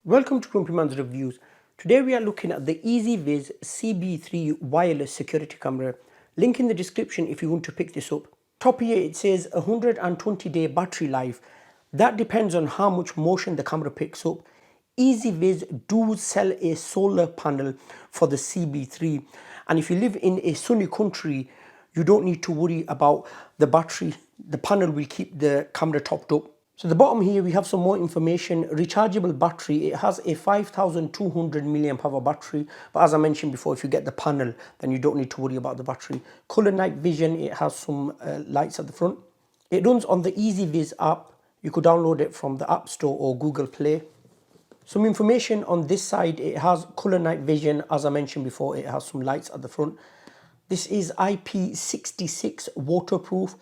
Welcome to GrumpyMan's Reviews. Today we are looking at the EZVIZ CB3 wireless security camera. Link in the description if you want to pick this up. Top here it says 120-day battery life. That depends on how much motion the camera picks up. EZVIZ do sell a solar panel for the CB3, and if you live in a sunny country you don't need to worry about the battery. The panel will keep the camera topped up. So the bottom here we have some more information. Rechargeable battery. It has a 5200 milliamp hour battery, but as I mentioned before, if you get the panel then you don't need to worry about the battery. Color night vision. It has some lights at the front. It runs on the EZVIZ app. You could download it from the App Store or Google Play. Some information on this side. It has color night vision. As I mentioned before, it has some lights at the front. This is IP66 waterproof,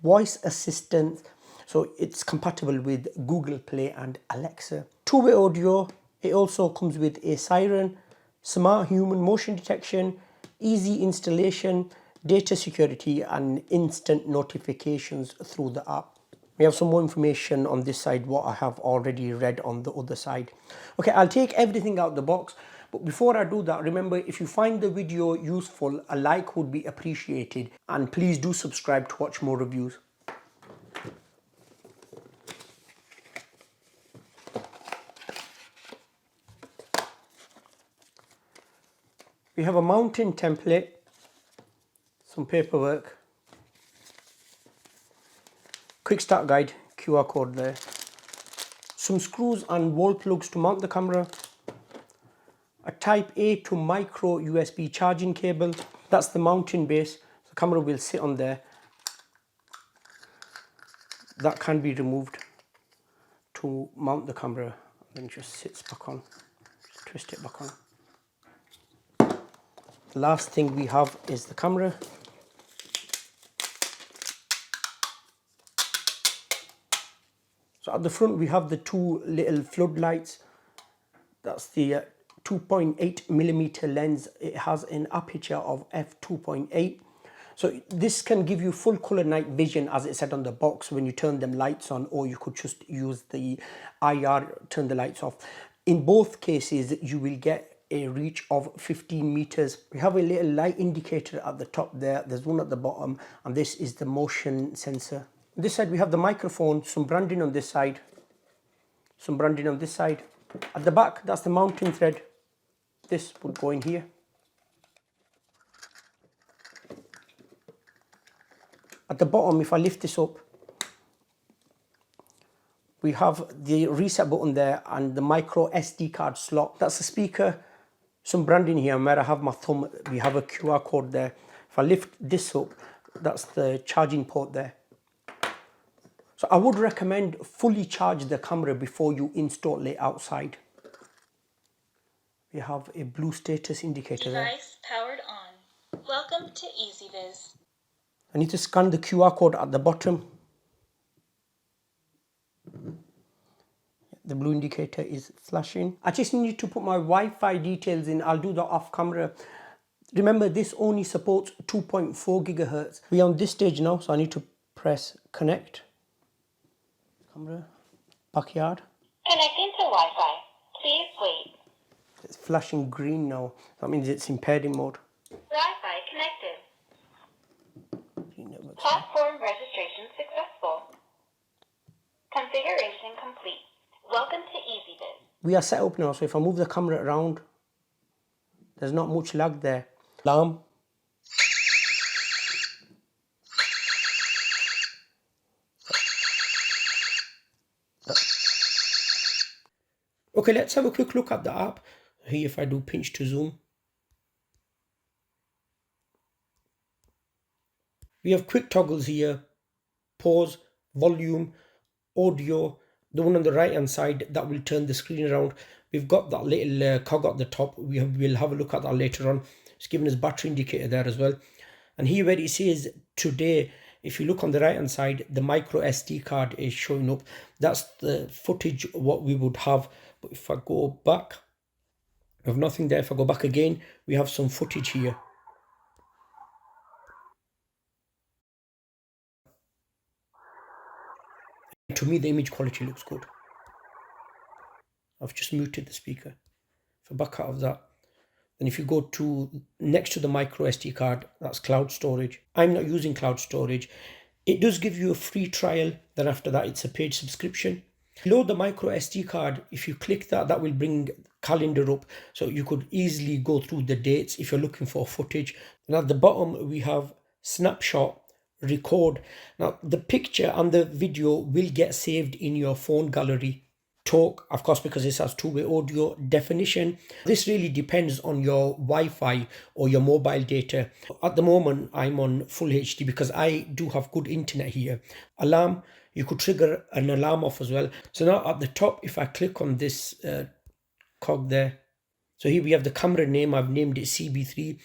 voice assistant, so it's compatible with Google Play and Alexa. Two-way audio. It also comes with a siren, smart human motion detection, easy installation, data security and instant notifications through the app. We have some more information on this side, what I have already read on the other side. Okay, I'll take everything out of the box. But before I do that, remember, if you find the video useful, a like would be appreciated. And please do subscribe to watch more reviews. We have a mounting template, some paperwork, quick start guide, QR code there, some screws and wall plugs to mount the camera, a type A to micro USB charging cable. That's the mounting base. The camera will sit on there. That can be removed to mount the camera, then it just sits back on. Just twist it back on. The last thing we have is the camera. So at the front we have the two little floodlights. That's the 2.8mm lens. It has an aperture of f2.8. So this can give you full color night vision, as it said on the box, when you turn them lights on, or you could just use the IR, turn the lights off. In both cases you will get a reach of 15 meters. We have a little light indicator at the top there. There's one at the bottom, and this is the motion sensor. On this side we have the microphone, some branding on this side, some branding on this side. At the back, that's the mounting thread. This would go in here. At the bottom, if I lift this up, we have the reset button there and the micro SD card slot. That's the speaker, some branding here, and where I have my thumb, we have a QR code there. If I lift this up, that's the charging port there. So I would recommend fully charge the camera before you install it outside. We have a blue status indicator there. Device powered on. Welcome to EZVIZ. I need to scan the QR code at the bottom. The blue indicator is flashing. I just need to put my Wi-Fi details in. I'll do that off camera. Remember, this only supports 2.4 gigahertz. We're on this stage now, so I need to press connect. Camera, backyard. Connecting to Wi-Fi. Please wait. It's flashing green now. That means it's in pairing mode. Wi-Fi connected. Platform registration successful. Configuration complete. Welcome to EZVIZ. We are set up now, so if I move the camera around, there's not much lag there. Alarm. Okay, let's have a quick look at the app. Here, if I do pinch to zoom, we have quick toggles here, pause, volume, audio. The one on the right hand side, that will turn the screen around. We've got that little cog at the top. We'll have a look at that later on. It's giving us battery indicator there as well. And here where it says today, if you look on the right hand side, the micro SD card is showing up. That's the footage what we would have. But if I go back, we have nothing there. If I go back again, we have some footage here. To me, the image quality looks good. I've just muted the speaker. If I back out of that, then if you go to next to the micro SD card, that's cloud storage. I'm not using cloud storage. It does give you a free trial. Then after that, it's a paid subscription. Below the micro SD card, if you click that, that will bring calendar up. So you could easily go through the dates if you're looking for footage. And at the bottom, we have snapshot, record. Now the picture and the video will get saved in your phone gallery. Talk, of course, because this has two-way audio. Definition, this really depends on your Wi-Fi or your mobile data. At the moment, I'm on full HD because I do have good internet here. Alarm, you could trigger an alarm off as well. So now at the top, if I click on this cog there, so here we have the camera name. I've named it CB3.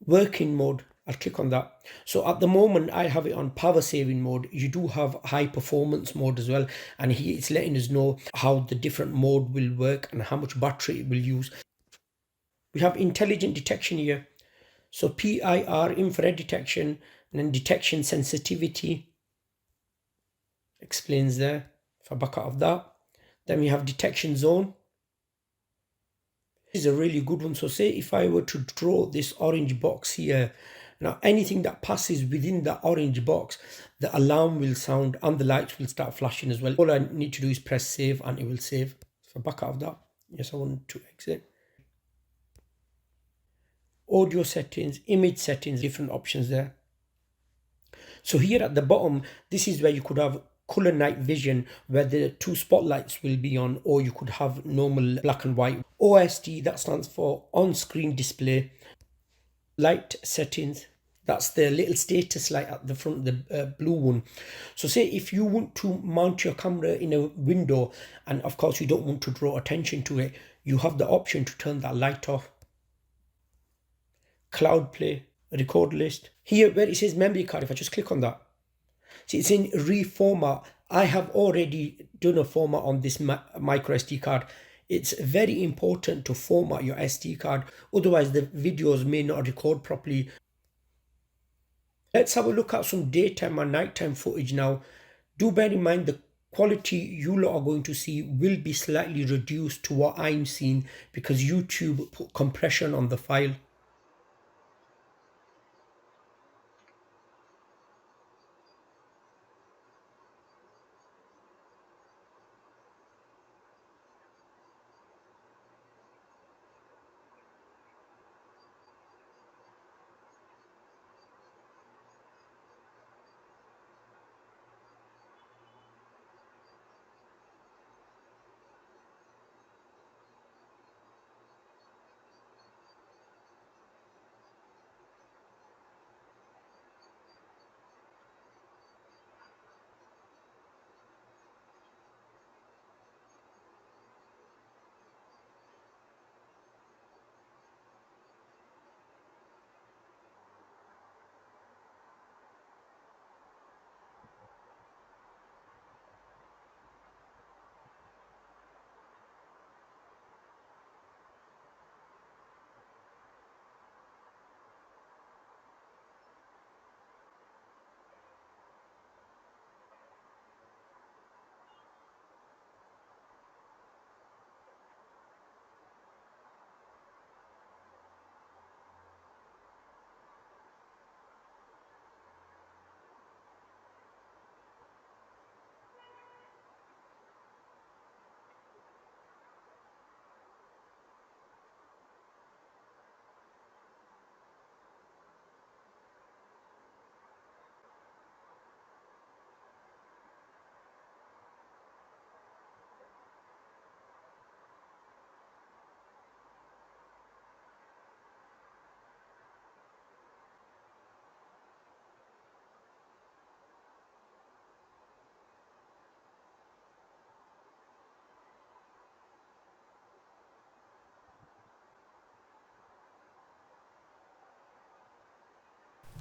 Working mode, I'll click on that. So at the moment, I have it on power saving mode. You do have high performance mode as well. And here it's letting us know how the different mode will work and how much battery it will use. We have intelligent detection here. So PIR, infrared detection, and then detection sensitivity. Explains there. If I back out of that. Then we have detection zone. This is a really good one. So say if I were to draw this orange box here, now anything that passes within the orange box, the alarm will sound and the lights will start flashing as well. All I need to do is press save and it will save. So back out of that. Yes, I want to exit. Audio settings, image settings, different options there. So here at the bottom, this is where you could have color night vision, where the two spotlights will be on, or you could have normal black and white. OSD, that stands for on-screen display. Light settings, that's the little status light at the front, the blue one. So say if you want to mount your camera in a window, and of course you don't want to draw attention to it, you have the option to turn that light off. Cloud play, record list. Here where it says memory card, if I just click on that, see it's in reformat. I have already done a format on this micro SD card. It's very important to format your SD card, otherwise the videos may not record properly. Let's have a look at some daytime and nighttime footage now. Do bear in mind the quality you lot are going to see will be slightly reduced to what I'm seeing because YouTube put compression on the file.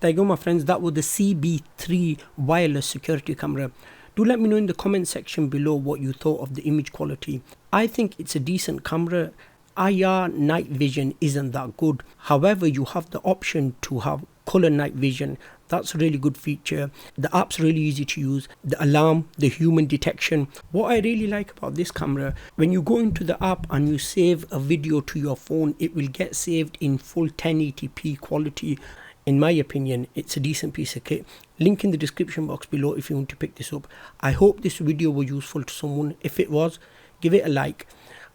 There you go, my friends. That was the CB3 wireless security camera. Do let me know in the comment section below what you thought of the image quality. I think it's a decent camera. IR night vision isn't that good. However, you have the option to have color night vision. That's a really good feature. The app's really easy to use. The alarm, the human detection. What I really like about this camera, when you go into the app and you save a video to your phone, it will get saved in full 1080p quality. In my opinion, it's a decent piece of kit. Link in the description box below if you want to pick this up. I hope this video was useful to someone. If it was, give it a like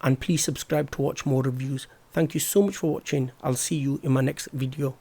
and please subscribe to watch more reviews. Thank you so much for watching. I'll see you in my next video.